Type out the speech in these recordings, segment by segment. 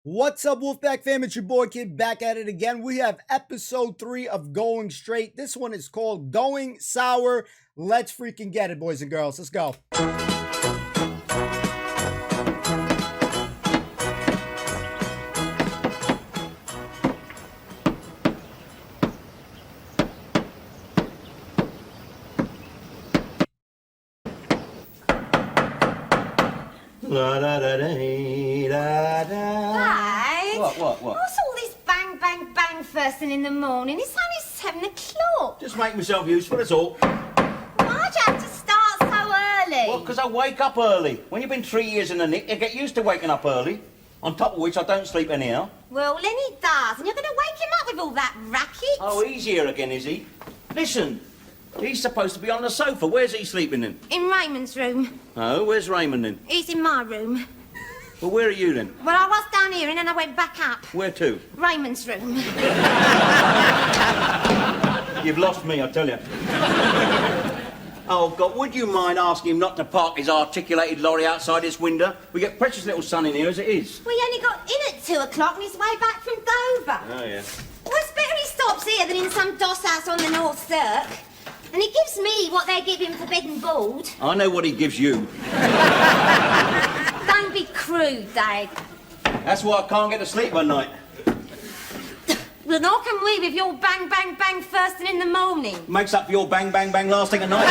What's up, Wolfpack fam? It's your boy Kid back at it again. We have episode 3 of Going Straight. This one is called Going Sour. Let's freaking get it, boys and girls. Let's go. Dad? What? What's all this bang, bang, bang first thing in the morning? It's only 7 o'clock. Just make myself useful, that's all. Why'd you have to start so early? Well, because I wake up early. When you've been 3 years in the nick, you get used to waking up early. On top of which, I don't sleep anyhow. Well, Lenny does, and you're going to wake him up with all that racket. Oh, he's here again, is he? Listen, he's supposed to be on the sofa. Where's he sleeping then? In Raymond's room. Oh, where's Raymond then? He's in my room. Well, where are you then? Well, I was down here and then I went back up. Where to? Raymond's room. You've lost me, I tell you. Oh, God, would you mind asking him not to park his articulated lorry outside this window? We get precious little sun in here as it is. Well, he only got in at 2 o'clock and he's way back from Dover. Oh, yeah. Well, it's better he stops here than in some doss house on the North Cirque. And he gives me what they give him for bed and board. I know what he gives you. Don't be crude, Dad. That's why I can't get to sleep one night. Well, nor can we with your bang, bang, bang first thing in the morning. Makes up for your bang, bang, bang last thing at night.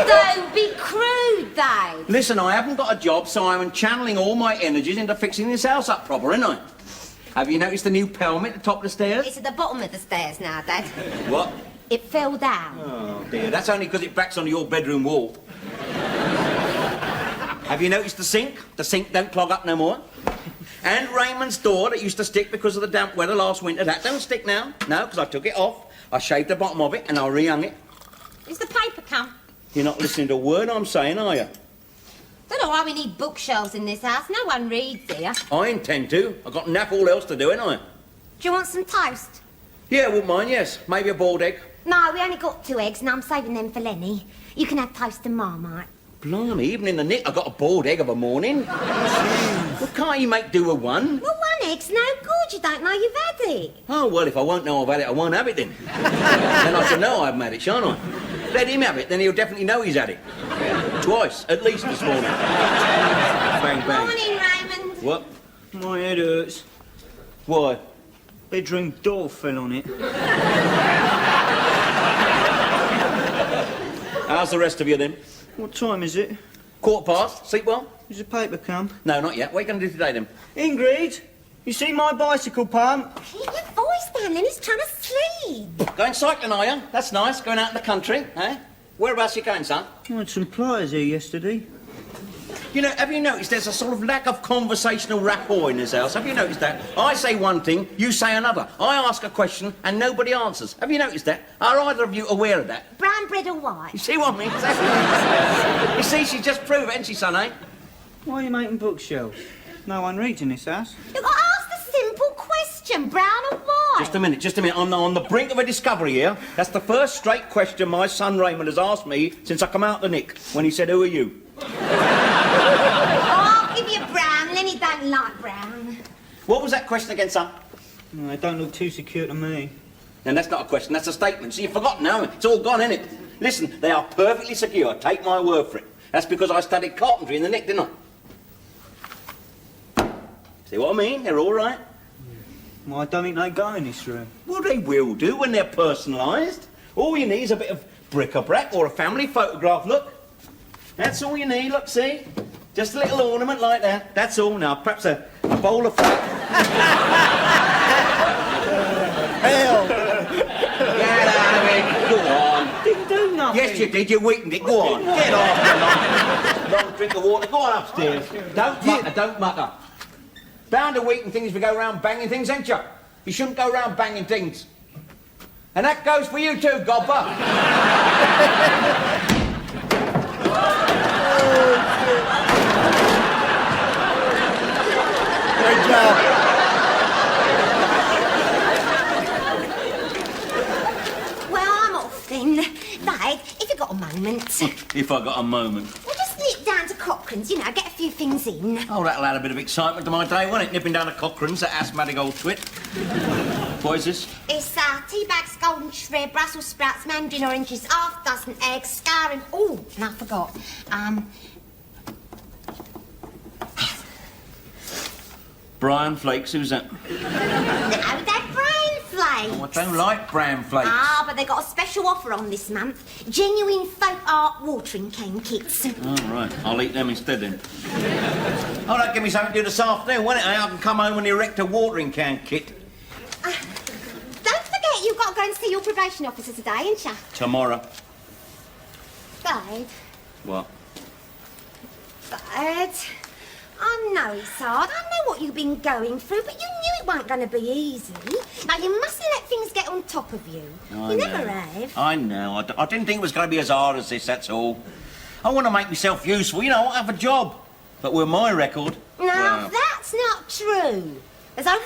Don't be crude, Dad. Listen, I haven't got a job, so I'm channeling all my energies into fixing this house up proper, ain't I? Have you noticed the new pelmet at the top of the stairs? It's at the bottom of the stairs now, Dad. What? It fell down. Oh, dear. That's only because it backs onto your bedroom wall. Have you noticed the sink? The sink don't clog up no more. And Raymond's door that used to stick because of the damp weather last winter, that don't stick now. No, because I took it off. I shaved the bottom of it and I rehung it. Is the paper come? You're not listening to a word I'm saying, are you? Don't know why we need bookshelves in this house. No one reads here. I intend to. I've got naff all else to do, ain't I? Do you want some toast? Yeah, wouldn't mind, yes. Maybe a boiled egg. No, we only got 2 eggs and I'm saving them for Lenny. You can have toast and Marmite. Blimey, even in the nick I got a boiled egg of a morning. Well, can't you make do with one? Well, 1 egg's no good. You don't know you've had it. Oh, well, if I won't know I've had it, I won't have it then. Then I shall know I haven't had it, shan't I? Let him have it, then he'll definitely know he's had it. Twice, at least this morning. Bang, bang. Morning, Raymond. What? My head hurts. Why? Bedroom door fell on it. How's the rest of you then? What time is it? 1:15. Sleep well? Is the paper come? No, not yet. What are you going to do today then? Ingrid, you see my bicycle pump? Keep your voice down, Lenny's trying to sleep. Going cycling, are you? That's nice. Going out in the country, eh? Whereabouts are you going, son? I had some pliers here yesterday. You know, have you noticed there's a sort of lack of conversational rapport in this house? Have you noticed that? I say one thing, you say another. I ask a question and nobody answers. Have you noticed that? Are either of you aware of that? Brown bread or white? You see what I mean? You see, she just proved it, hasn't she, son, eh? Why are you making bookshelves? No one reads in this house. You've got to ask the simple question, brown or white? Just a minute. I'm on the brink of a discovery here. That's the first straight question my son Raymond has asked me since I come out of the nick, when he said, "Who are you?" I'll give you brown. Lenny don't like brown. What was that question again, son? No, they don't look too secure to me. And that's not a question, that's a statement. So you've forgotten now. It's all gone, innit? Listen, they are perfectly secure. Take my word for it. That's because I studied carpentry in the nick, didn't I? See what I mean? They're all right. Well, I don't think they go in this room. Well, they will do when they're personalised. All you need is a bit of bric-a-brac or a family photograph, look. That's all you need, look, see? Just a little ornament like that. That's all. Now, perhaps a bowl of fat. Hell! Get out of it. Go on. Didn't do nothing. Yes, you did. You weakened it. Go on. Get off. Long drink of water. Go on upstairs. Don't mutter. Bound to weaken things if you go around banging things, ain't you? You shouldn't go around banging things. And that goes for you too, Gobber. Great job. Well, I'm off then. Dad, if you've got a moment. If I got a moment. We'll just nip down to Cock Cochrane's, you know, get a few things in. Oh, that'll add a bit of excitement to my day, won't it? Nipping down to Cochrane's, that asthmatic old twit. What is this? It's tea bags, golden shred, Brussels sprouts, mandarin oranges, half dozen eggs, scouring. Oh, and I forgot. Brian Flakes, who's that? No, they're bran flakes. Oh, I don't like bran flakes. Ah, but they got a special offer on this month. Genuine folk art watering can kits. Oh, right. I'll eat them instead then. Oh, that'll give me something to do this afternoon, won't it? I can come home and erect a watering can kit. Don't forget you've got to go and see your probation officer today, ain't you? Tomorrow. Babe. What? Babe. I know it's hard. I know what you've been going through, but you knew it weren't going to be easy. Now, you mustn't let things get on top of you. You never have. I know. I didn't think it was going to be as hard as this, that's all. I want to make myself useful, you know, I have a job. But with my record... Now, that's not true. There's over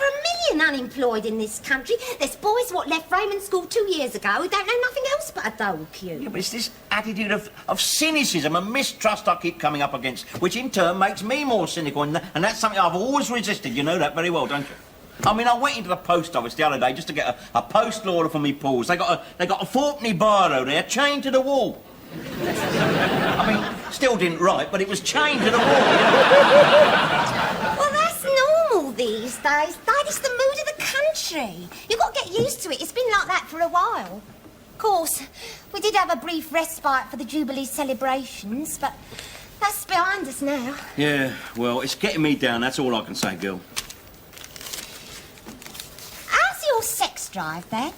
1 million unemployed in this country. There's boys what left Raymond School 2 years ago who don't know nothing else but a dole queue. Yeah, but it's this attitude of cynicism and mistrust I keep coming up against, which in turn makes me more cynical, and that's something I've always resisted. You know that very well, don't you? I mean, I went into the post office the other day just to get a postal order for me pools. They got a fourpenny baro there chained to the wall. I mean, still didn't write, but it was chained to the wall. Well, that's normal these days. That is the mood of the country. You've got to get used to it. It's been like that for a while. Of course, we did have a brief respite for the Jubilee celebrations, but that's behind us now. Yeah, well, it's getting me down, that's all I can say, girl. How's your sex drive, then?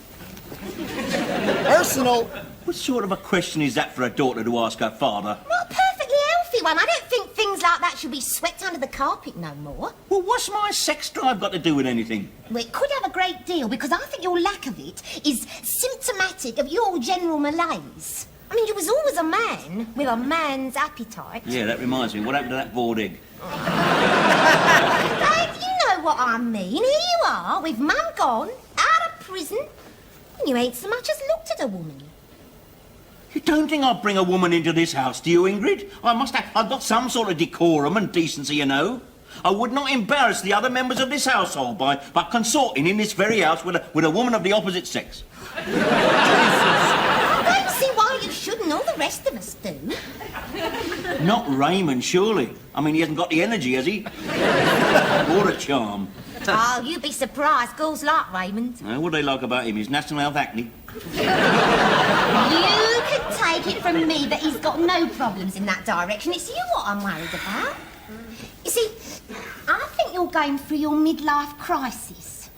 Personal. What sort of a question is that for a daughter to ask her father? Well, a perfectly healthy one. I don't think things like that should be swept under the carpet no more. Well, what's my sex drive got to do with anything? Well, it could have a great deal, because I think your lack of it is symptomatic of your general malaise. I mean, you was always a man with a man's appetite. Yeah, that reminds me. What happened to that boiled egg? Dad, you know what I mean. Here you are, with Mum gone, out of prison, and you ain't so much as looked at a woman. You don't think I'll bring a woman into this house, do you, Ingrid? I've got some sort of decorum and decency, you know. I would not embarrass the other members of this household by consorting in this very house with a woman of the opposite sex. I don't see why you shouldn't. All the rest of us do. Not Raymond, surely. I mean, he hasn't got the energy, has he? Or a charm. Oh, you'd be surprised. Girls like Raymond. What do they like about him? His national health acne. You can take it from me that he's got no problems in that direction. It's you what I'm worried about. You see, I think you're going through your midlife crisis.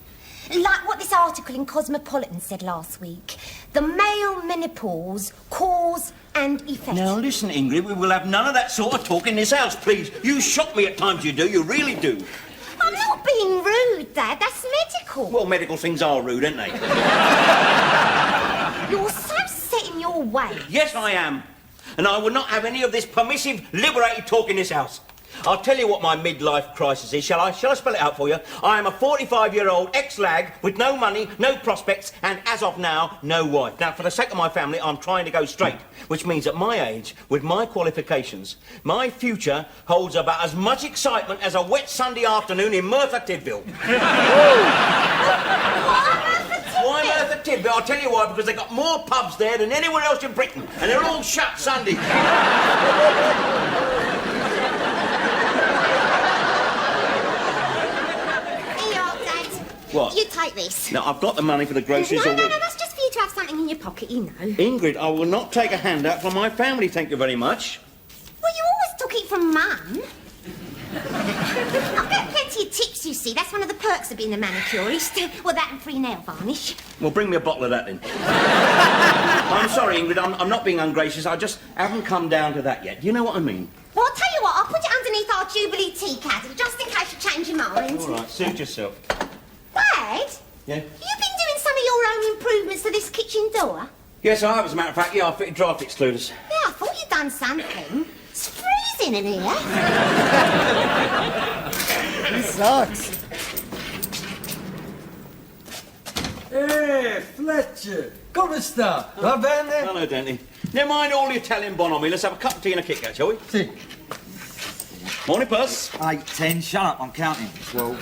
Like what this article in Cosmopolitan said last week. The male menopause, cause and effect. Now, listen, Ingrid, we will have none of that sort of talk in this house, please. You shock me at times, you do. You really do. I'm not being rude, Dad. That's medical. Well, medical things are rude, aren't they? You're so set in your ways. Yes, I am. And I will not have any of this permissive, liberated talk in this house. I'll tell you what my midlife crisis is, shall I? Shall I spell it out for you? I am a 45-year-old ex-lag with no money, no prospects, and as of now, no wife. Now, for the sake of my family, I'm trying to go straight, which means at my age, with my qualifications, my future holds about as much excitement as a wet Sunday afternoon in Merthyr Tydfil. Why Merthyr Tydfil? I'll tell you why, because they've got more pubs there than anywhere else in Britain, and they're all shut Sunday. What? You take this. Now, I've got the money for the groceries No, already. no, that's just for you to have something in your pocket, you know. Ingrid, I will not take a handout from my family, thank you very much. Well, you always took it from Mum. I've got plenty of tips, you see. That's one of the perks of being a manicurist. Well, that and free nail varnish. Well, bring me a bottle of that, then. I'm sorry, Ingrid, I'm not being ungracious. I just haven't come down to that yet. Do you know what I mean? Well, I'll tell you what. I'll put it underneath our Jubilee tea caddy, just in case you change your mind. All right, suit yourself. Dad? Yeah? You've been doing some of your own improvements to this kitchen door? Yes, I have, as a matter of fact. Yeah, I fitted draft excluders. Yeah, I thought you'd done something. It's freezing in here. He sucks. Hey, Fletcher! Come sta? Va bene? Hello, Denny. Never mind all the Italian bonhomie. Let's have a cup of tea and a Kit Kat, shall we? Sì. Morning, Puss. 8, 10, shut up, I'm counting. 12.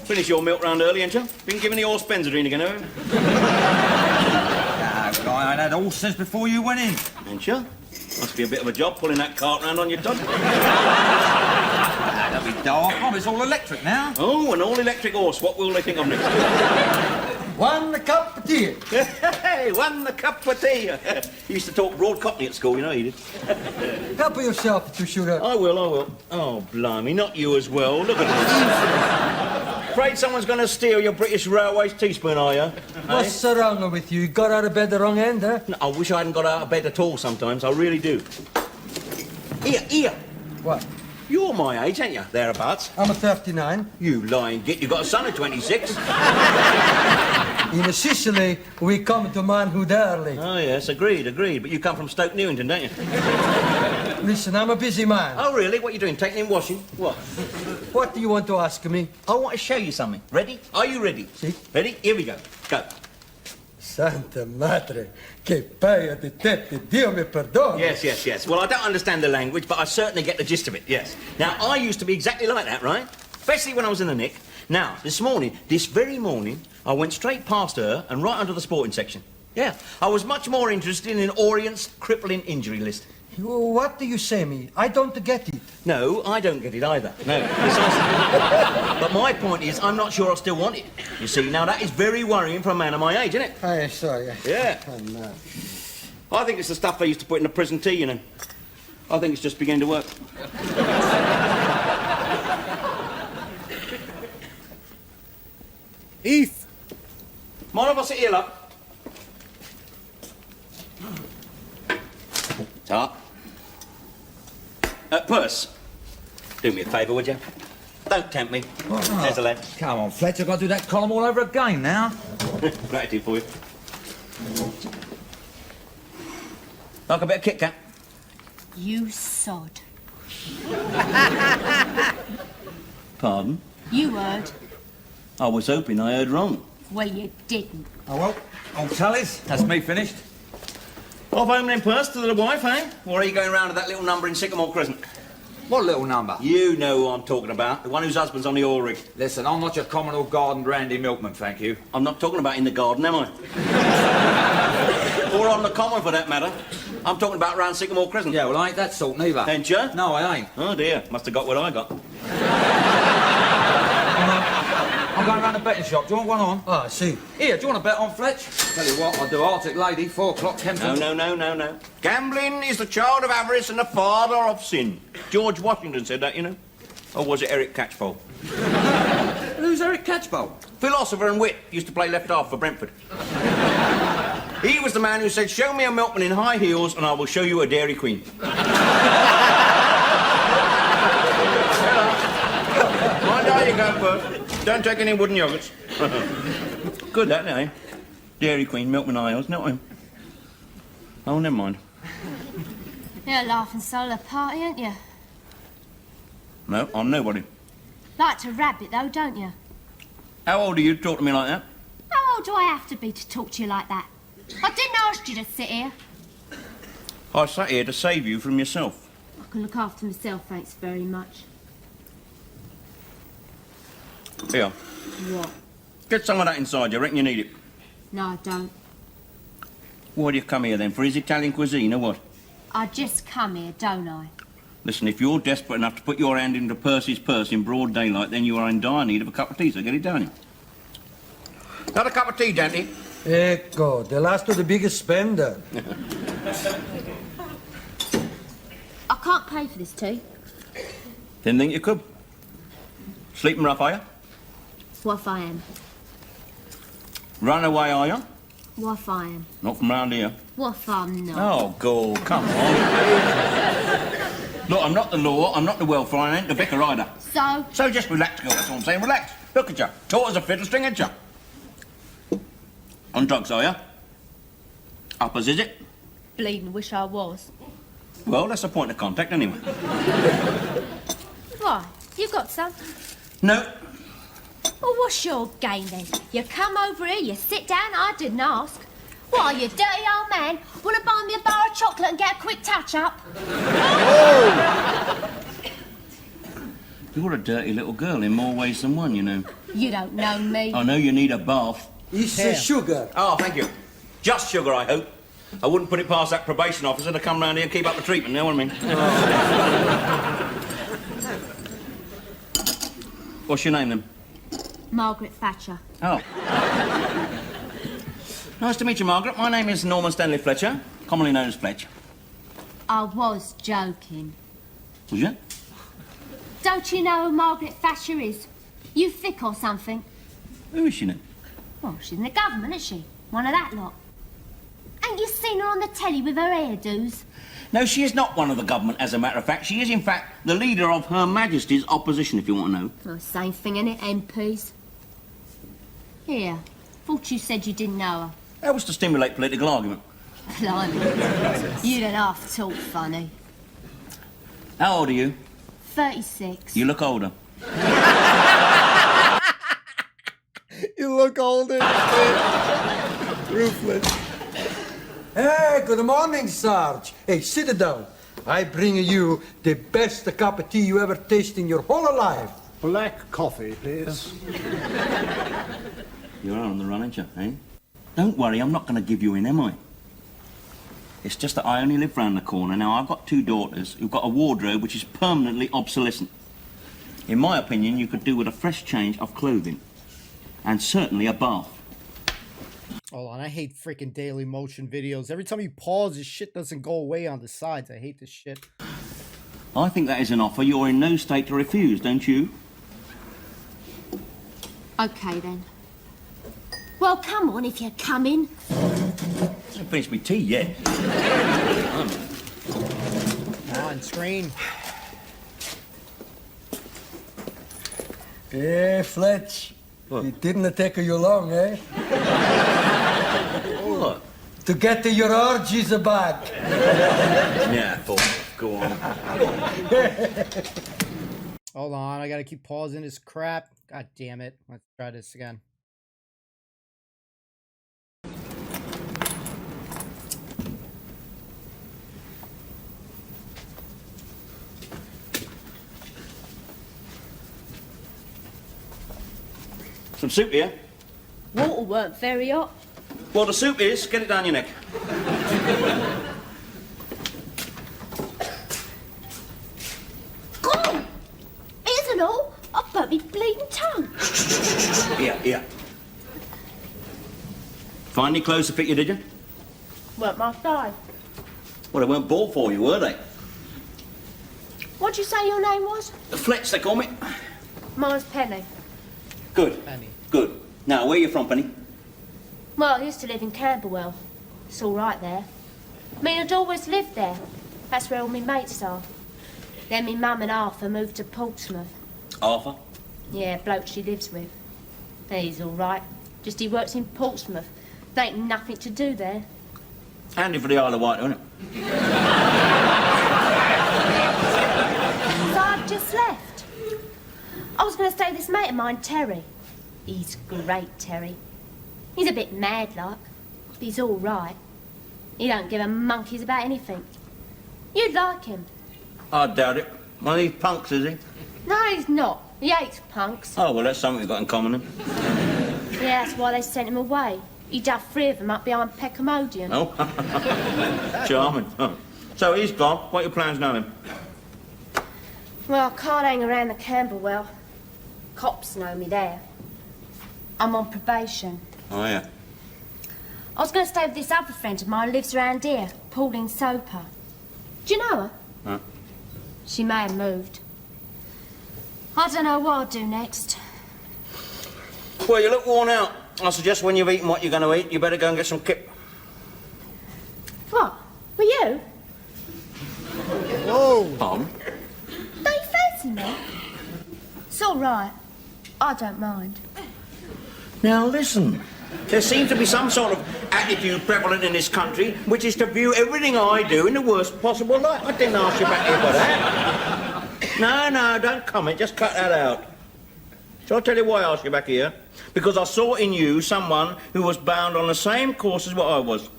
Finish your milk round early, ain't you? Been giving the horse Benzodrine again, have you? Nah, guy, I had horse since before you went in. Ain't you? Must be a bit of a job pulling that cart round on your dog. Don't be dull. Oh, it's all electric now. Oh, an all-electric horse. What will they think of next? 1 cup of tea. Hey, won the cup of tea. He used to talk broad cockney at school, you know he did. Help yourself to sugar. I will. Oh, blimey, not you as well. Look at this. Afraid someone's going to steal your British Railways teaspoon, are you? What's wrong with you? You got out of bed the wrong end, huh? I wish I hadn't got out of bed at all sometimes. I really do. Here. What? You're my age, ain't you? Thereabouts. I'm a 39. You lying git. You got a son of 26. In Sicily, we come to manhood early. Oh, yes, agreed. But you come from Stoke Newington, don't you? Listen, I'm a busy man. Oh, really? What are you doing? Taking in washing? What? What do you want to ask me? I want to show you something. Ready? Are you ready? Si. Ready? Here we go. Go. Santa madre, che paia di tette, Dio mi perdona. Yes. Well, I don't understand the language, but I certainly get the gist of it, yes. Now, I used to be exactly like that, right? Especially when I was in the nick. Now, this very morning, I went straight past her and right onto the sporting section. Yeah, I was much more interested in Orient's crippling injury list. What do you say me? I don't get it. No, I don't get it either. No, precisely. But my point is, I'm not sure I still want it. You see, now that is very worrying for a man of my age, isn't it? I'm sorry. Yeah. Oh, no. I think it's the stuff they used to put in the prison tea, you know. I think it's just beginning to work. Eve. Mind if I sit here, love? Ta. Puss, do me a favour, would you? Don't tempt me. There's a lad. Come on, Fletcher, I've got to do that column all over again now. Gratitude for you. Like a bit of Kit Kat? You sod. Pardon? You heard. I was hoping I heard wrong. Well, you didn't. Oh, well, old tallies, that's me finished. Off home then, Puss, to the wife, eh? Or are you going round to that little number in Sycamore Crescent? What little number? You know who I'm talking about. The one whose husband's on the oil rig. Listen, I'm not your common old garden brandy milkman, thank you. I'm not talking about in the garden, am I? Or on the common, for that matter. I'm talking about round Sycamore Crescent. Yeah, well, I ain't that sort neither. Ain't you? No, I ain't. Oh, dear. Must have got what I got. I'm going round the betting shop. Do you want one on? Ah, see. Here, do you want to bet on, Fletch? Tell you what, I'll do Arctic Lady, 4 o'clock, Kempton. No. Gambling is the child of avarice and the father of sin. George Washington said that, you know. Or was it Eric Catchpole? Who's Eric Catchpole? Philosopher and wit. Used to play left half for Brentford. He was the man who said, show me a milkman in high heels and I will show you a Dairy Queen. Mind how you go, Bert. Don't take any wooden yogurts. Good, that, eh? Dairy Queen, milkman high heels, no one. Oh, never mind. You're a laughing soul of the party, ain't you? No, I'm nobody. Like to rabbit, though, don't you? How old are you to talk to me like that? How old do I have to be to talk to you like that? I didn't ask you to sit here. I sat here to save you from yourself. I can look after myself, thanks very much. Here, What? get some of that inside you. Reckon you need it. No, I don't. Why do you come here then? For his Italian cuisine or what? I just come here, don't I? Listen, if you're desperate enough to put your hand into Percy's purse in broad daylight, then you are in dire need of a cup of tea, so get it down here. Got a cup of tea, Dante? Ecco, the last of the biggest spender. I can't pay for this tea. Didn't think you could. Sleeping rough, are you? What if I am? Run away, are you? What if I am? Not from round here. What if I'm not? Oh, go, come on. Look, I'm not the law, I'm not the welfare, I ain't the vicar either. So? So just relax, girl, that's all I'm saying. Relax. Look at you. Taut as a fiddlestring, ain't you? On drugs, are you? Uppers, is it? Bleeding wish I was. Well, that's a point of contact, anyway. Why? You got some? No. Well, what's your game then? You come over here, you sit down, I didn't ask. Why, you dirty old man? Want to buy me a bar of chocolate and get a quick touch-up? You're a dirty little girl in more ways than one, you know. You don't know me. I know you need a bath. It's Damn. sugar. Oh, thank you. Just sugar, I hope. I wouldn't put it past that probation officer to come round here and keep up the treatment, you know what I mean? What's your name, then? Margaret Thatcher. Oh. Nice to meet you, Margaret. My name is Norman Stanley Fletcher, commonly known as Fletch. I was joking. Was you? Don't you know who Margaret Thatcher is? You thick or something? Who is she, then? Well, she's in the government, isn't she? One of that lot. Ain't you seen her on the telly with her hairdos? No, she is not one of the government, as a matter of fact. She is, in fact, the leader of Her Majesty's opposition, if you want to know. Oh, same thing, innit, MPs? Here, thought you said you didn't know her. That was to stimulate political argument. Blimey. You don't half talk funny. How old are you? 36. You look older. You look older. Ruthless. Hey, good morning, Sarge. Hey, sit down. I bring you the best cup of tea you ever tasted in your whole life. Black coffee, please. You're on the run, ain't you, eh? Don't worry, I'm not going to give you in, am I? It's just that I only live round the corner. Now, I've got 2 daughters who've got a wardrobe which is permanently obsolescent. In my opinion, you could do with a fresh change of clothing. And certainly a bath. Hold on, I hate freaking Daily Motion videos. Every time you pause, this shit doesn't go away on the sides. I hate this shit. I think that is an offer you're in no state to refuse, don't you? OK, then. Well, come on, if you're coming. I haven't finished my tea yet. Come on, screen. Hey, Fletch. What? It didn't take you long, eh? What? To get to your orgies back. Yeah, go on. Hold on, I gotta keep pausing this crap. God damn it. Let's try this again. Some soup here? Water weren't very hot. Well, the soup is, get it down your neck. God! It isn't all. I've burnt me bleeding tongue. Here. Find any clothes to fit you, did you? Weren't my size. Well, they weren't bought for you, were they? What'd you say your name was? Fletch, they call me. Mine's Penny. Good. Penny. Good. Now, where are you from, Penny? Well, I used to live in Camberwell. It's all right there. I mean, I'd always lived there. That's where all my mates are. Then me mum and Arthur moved to Portsmouth. Arthur? Yeah, bloke she lives with. He's all right. Just he works in Portsmouth. There ain't nothing to do there. Handy for the Isle of Wight, isn't it? So I've just left. I was going to stay with this mate of mine, Terry. He's great, Terry. He's a bit mad, like, but he's all right. He don't give a monkeys about anything. You'd like him. I doubt it. One of these punks, is he? No, he's not. He hates punks. Oh, well, that's something we've got in common, then. Yeah, that's why they sent him away. He duffed 3 of them up behind Peckham Odeon. Oh, charming. Oh. So he's gone. What are your plans now, then? Well, I can't hang around the Camberwell. Cops know me there. I'm on probation. Oh, yeah. I was going to stay with this other friend of mine who lives around here, Pauline Soper. Do you know her? Huh? She may have moved. I don't know what I'll do next. Well, you look worn out. I suggest when you've eaten what you're going to eat, you better go and get some kip. What? Were you? Whoa. Pardon? Don't you fancy me? It's all right. I don't mind. Now, listen. There seems to be some sort of attitude prevalent in this country, which is to view everything I do in the worst possible light. I didn't ask you back here for that. No, don't comment. Just cut that out. Shall I tell you why I asked you back here? Because I saw in you someone who was bound on the same course as what I was.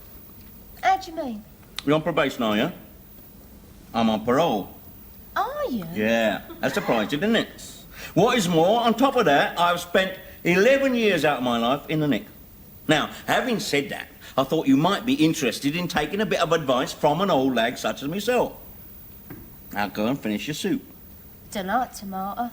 How do you mean? You're on probation, are you? I'm on parole. Are you? Yeah, that surprised you, didn't it? What is more, on top of that, I've spent 11 years out of my life in the Nick. Now, having said that, I thought you might be interested in taking a bit of advice from an old lag such as myself. Now go and finish your soup. Don't like tomato.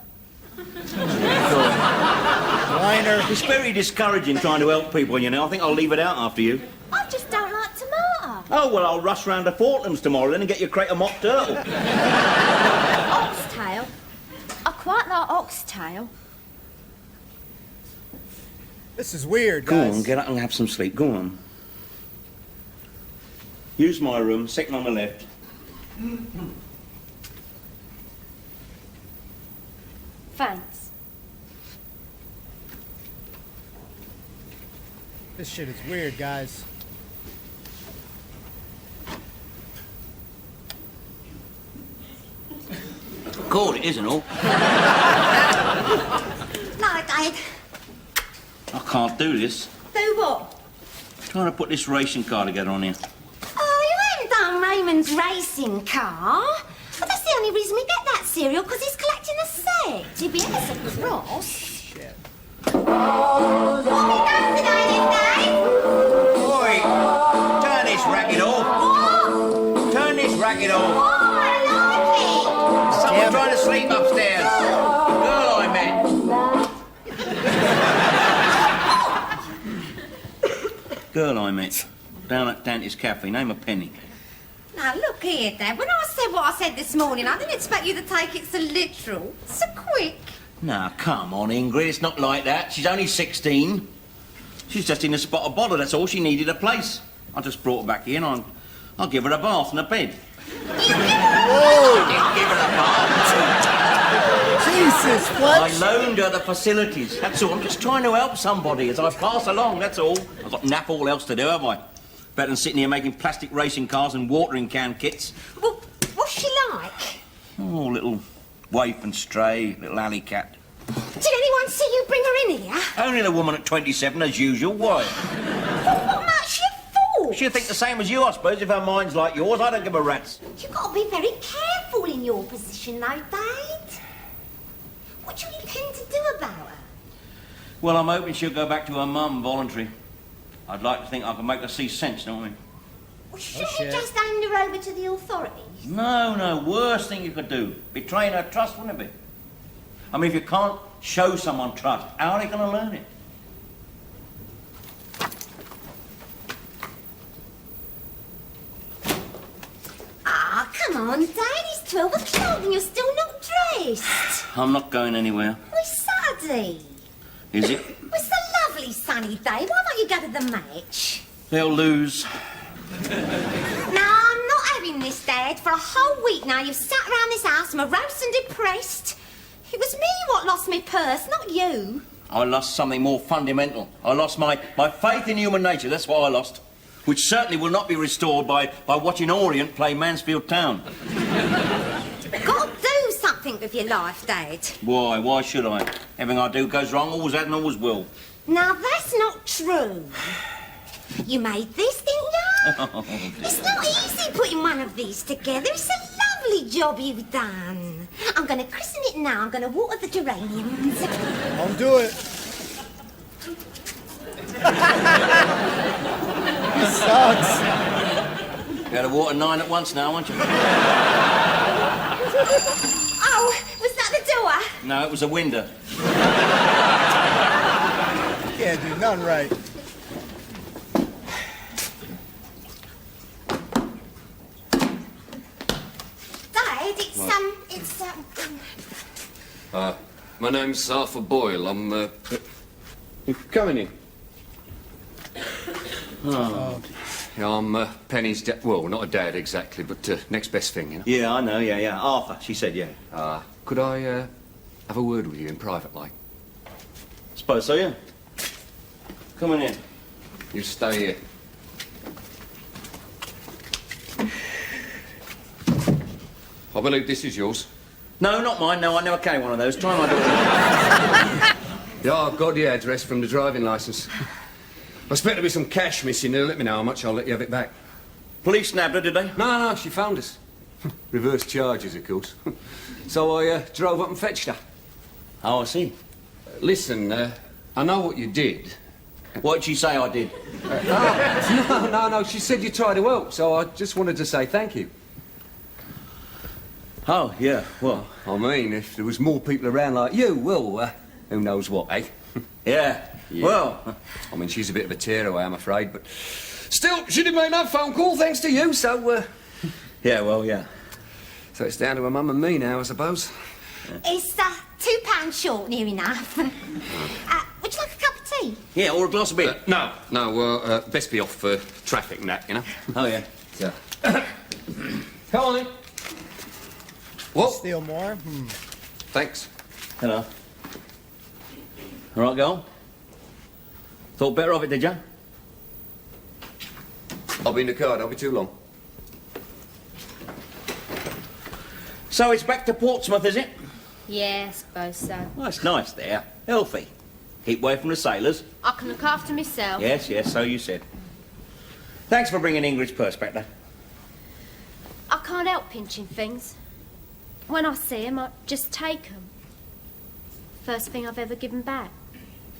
Whiner. It's very discouraging trying to help people, you know. I think I'll leave it out after you. I just don't like tomato. Oh, well, I'll rush round to Fortnum's tomorrow then and get you a crate of mock turtle. Oxtail? I quite like oxtail. This is weird, Go guys. on, get up and have some sleep. Go on. Use my room, second on the left. Thanks. This shit is weird, guys. God, it isn't all. No, Dad. I can't do this. Do what? Trying to put this racing car together on here. Oh, you haven't done Raymond's racing car. Well, that's the only reason we get that cereal, because he's collecting a set. You'd be ever so cross. Shit. What have you done today, then, Dave? Oi! Turn this racket off. What? Turn this racket off. Oh, I like it. Someone trying to sleep upstairs. Girl I met. Girl I met. Down at Dante's Cafe. Name a penny. Now, look here, Dad. When I said what I said this morning, I didn't expect you to take it so literal. So quick. Now, come on, Ingrid. It's not like that. She's only 16. She's just in a spot of bother. That's all. She needed a place. I just brought her back here and I'll give her a bath and a bed. Whoa! Give her a bath. Jesus, I Fletch! loaned her the facilities. That's all. I'm just trying to help somebody as I pass along. That's all. I've got naff all else to do, have I? Better than sitting here making plastic racing cars and watering can kits. Well, what's she like? Oh, little waif and stray, little alley cat. Did anyone see you bring her in here? Only the woman at 27, as usual. Why? What makes you fool? She'll think the same as you, I suppose, if her mind's like yours. I don't give a rat's. You've got to be very careful in your position, though, Dad. What do you intend to do about her? Well, I'm hoping she'll go back to her mum voluntary. I'd like to think I can make her see sense, don't I? Well, shouldn't shit. you just hand her over to the authorities? No, worst thing you could do. Betraying her trust, wouldn't it be? I mean, if you can't show someone trust, how are they going to learn it? Ah, come on, Dad. It's 12 o'clock and you're still not dressed. I'm not going anywhere. It's Saturday. Is it? It's a lovely sunny day. Why don't you go to the match? They'll lose. No, I'm not having this, Dad. For a whole week now, you've sat around this house morose and depressed. It was me what lost my purse, not you. I lost something more fundamental. I lost my faith in human nature. That's what I lost. Which certainly will not be restored by watching Orient play Mansfield Town. Got to do something with your life, Dad. Why? Why should I? Everything I do goes wrong, always has and always will. Now, that's not true. You made this, didn't you? It's not easy putting one of these together. It's a lovely job you've done. I'm going to christen it now. I'm going to water the geraniums. Don't do it. He sucks. You got to water 9 at once now, aren't you? Oh, was that the door? No, it was a window. Can't do none right. Dad, My name's Arthur Boyle. I'm, coming in. Oh. Yeah, I'm Penny's dad. Well, not a dad exactly, but next best thing, you know. Yeah, I know, yeah. Arthur, she said, yeah. Could I have a word with you in private, like? Suppose so, yeah. Come on in. You stay here. I believe this is yours. No, not mine. No, I never carry one of those. Try my daughter. Yeah, I've got the address from the driving licence. I expect there'll be some cash missing. They'll let me know how much. I'll let you have it back. Police nabbed her, did they? No, she found us. Reverse charges, of course. So I drove up and fetched her. Oh, I see. Listen, I know what you did. What did she say I did? No, she said you tried to help, so I just wanted to say thank you. Oh, yeah, well. I mean, if there was more people around like you, well, who knows what, eh? Yeah. Well. I mean, she's a bit of a tearaway, I'm afraid, but still, she did make that phone call thanks to you, so, Yeah, well, yeah. So it's down to her mum and me now, I suppose. It's £2 short, near enough. Would you like a cup of tea? Yeah, or a glass of beer. No, best be off for traffic and that, you know? Oh, yeah. Yeah. Come on, then. What? Steal more? Thanks. Hello. All right, girl? Thought better of it, did you? I'll be in the car, don't be too long. So it's back to Portsmouth, is it? Yeah, I suppose so. Well, it's nice there. Healthy. Keep away from the sailors. I can look after myself. Yes, so you said. Thanks for bringing Ingrid's purse back, though. I can't help pinching things. When I see 'em, I just take 'em. First thing I've ever given back.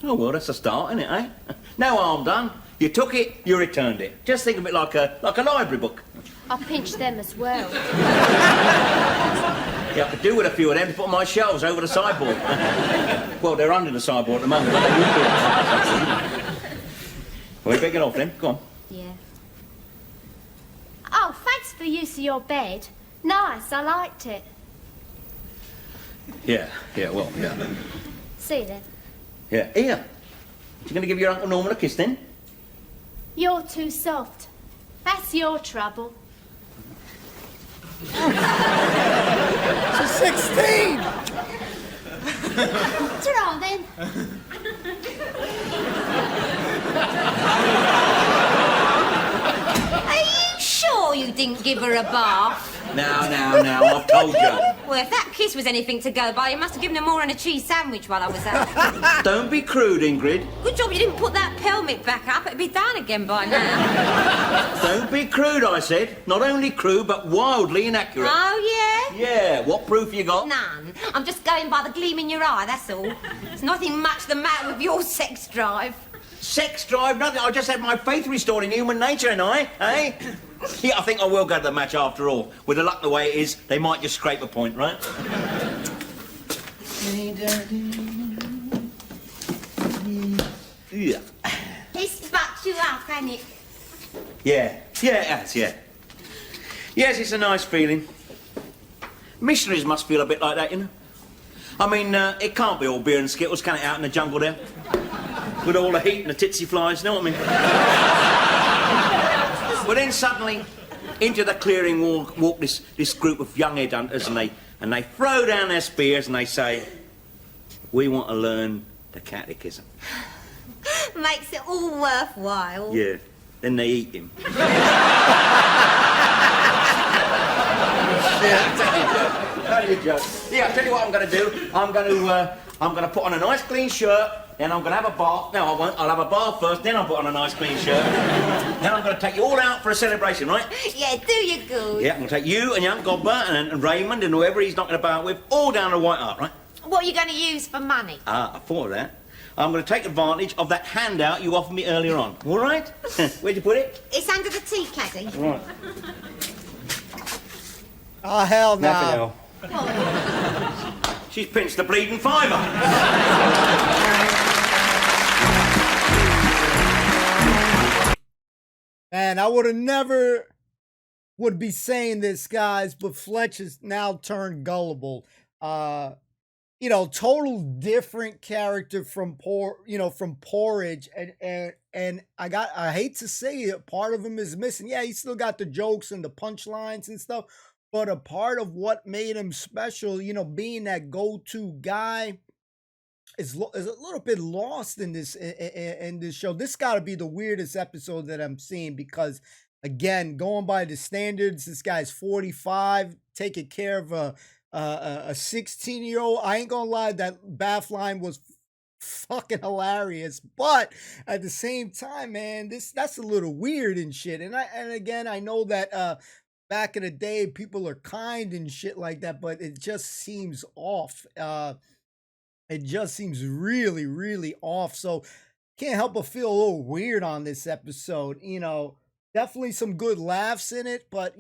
Oh, well, that's a start, isn't it, eh? No harm done. You took it, you returned it. Just think of it like a library book. I pinch them as well. Yeah, I could do with a few of them to put on my shelves over the sideboard. Well, they're under the sideboard at the moment, but they will be. Well, we better get off then. Go on. Yeah. Oh, thanks for the use of your bed. Nice, I liked it. Yeah, well, yeah. See you then. Yeah, here. You going to give your Uncle Norman a kiss then? You're too soft. That's your trouble. She's 16! Ta-ra, then. Are you sure you didn't give her a bath? Now, I've told you. Well, if that kiss was anything to go by, you must have given her more than a cheese sandwich while I was out. Don't be crude, Ingrid. Good job you didn't put that pelmet back up. It'd be down again by now. Don't be crude, I said. Not only crude, but wildly inaccurate. Oh, yeah? Yeah, what proof you got? None. I'm just going by the gleam in your eye, that's all. There's nothing much the matter with your sex drive. Sex drive, nothing. I just had my faith restored in human nature, and eh? Yeah, I think I will go to the match after all. With the luck the way it is, they might just scrape a point, right? Yeah. It's fucked you up, hasn't it? Yeah, it has, yeah. Yes, it's a nice feeling. Missionaries must feel a bit like that, you know. I mean, it can't be all beer and skittles, can it, out in the jungle there? With all the heat and the titsy flies, you know what I mean? Well, then suddenly, into the clearing walk this group of young headhunters, and they throw down their spears and they say, "We want to learn the catechism." Makes it all worthwhile. Yeah. Then they eat him. Yeah, I'll tell you what I'm going to do. I'm going to put on a nice clean shirt, then I'm going to have a bath. No, I won't. I'll have a bath first, then I'll put on a nice clean shirt. Then I'm going to take you all out for a celebration, right? Yeah, do you good. Yeah, I'm going to take you and young Godber and Raymond and whoever he's knocking about with all down to White Hart, right? What are you going to use for money? I thought of that. I'm going to take advantage of that handout you offered me earlier on. All right? Where'd you put it? It's under the tea caddy. Right. Oh, hell no. Nothing else. She's pinched the bleeding fiver. Man, I would have never would be saying this, guys, but Fletch has now turned gullible. You know, total different character from Porridge, and I hate to say it, part of him is missing. Yeah, he still got the jokes and the punchlines and stuff, but a part of what made him special, you know, being that go-to guy, is a little bit lost in this show. This got to be the weirdest episode that I'm seeing because, again, going by the standards, this guy's 45, taking care of a 16-year-old. I ain't gonna lie, that bath line was fucking hilarious, but at the same time, man, that's a little weird and shit. And again, I know that back in the day, people are kind and shit like that, but it just seems off. It just seems really, really off. So can't help but feel a little weird on this episode. Definitely some good laughs in it, but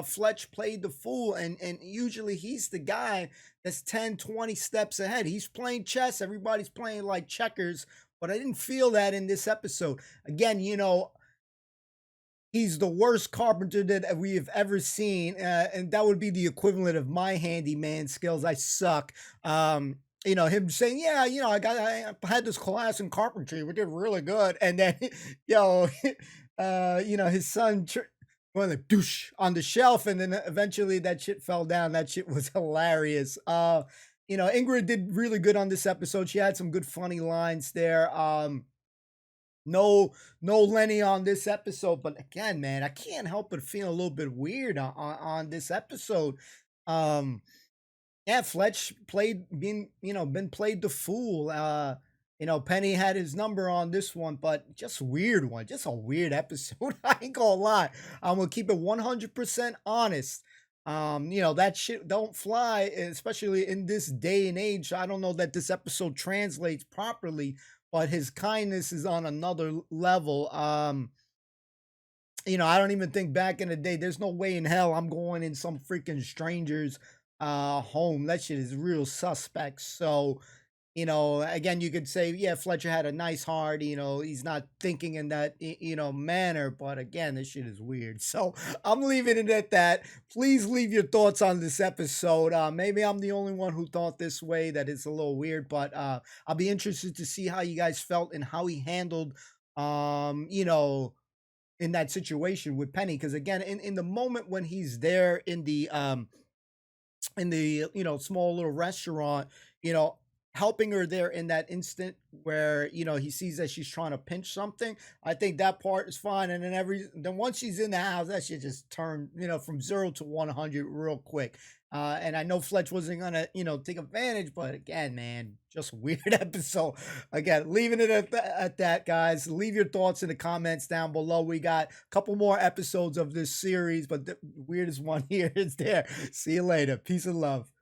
Fletch played the fool, and usually he's the guy that's 10, 20 steps ahead. He's playing chess, everybody's playing like checkers, but I didn't feel that in this episode. Again, he's the worst carpenter that we have ever seen, and that would be the equivalent of my handyman skills. I suck. Him saying, yeah, I had this class in carpentry, we did really good, and then, his son went like douche on the shelf, and then eventually that shit fell down. That shit was hilarious. Ingrid did really good on this episode. She had some good funny lines there. No Lenny on this episode, but again, man, I can't help but feel a little bit weird on this episode. Yeah, Fletch been played the fool. Penny had his number on this one, but just weird one, just a weird episode. I ain't gonna lie. I'm gonna keep it 100% honest. That shit don't fly, especially in this day and age. I don't know that this episode translates properly, but his kindness is on another level. I don't even think back in the day, there's no way in hell I'm going in some freaking stranger's home. That shit is real suspect. So, again, you could say, yeah, Fletcher had a nice heart, he's not thinking in that, manner, but again, this shit is weird. So I'm leaving it at that. Please leave your thoughts on this episode. Maybe I'm the only one who thought this way, that it's a little weird, but I'll be interested to see how you guys felt and how he handled, in that situation with Penny. Because again, in the moment when he's there in the small little restaurant, helping her there in that instant where he sees that she's trying to pinch something, I think that part is fine. And then once she's in the house, that shit just turned from 0 to 100 real quick. And I know Fletch wasn't gonna take advantage, but again, man, just weird episode. Again, leaving it at that, guys. Leave your thoughts in the comments down below. We got a couple more episodes of this series, but the weirdest one here is there. See you later. Peace and love.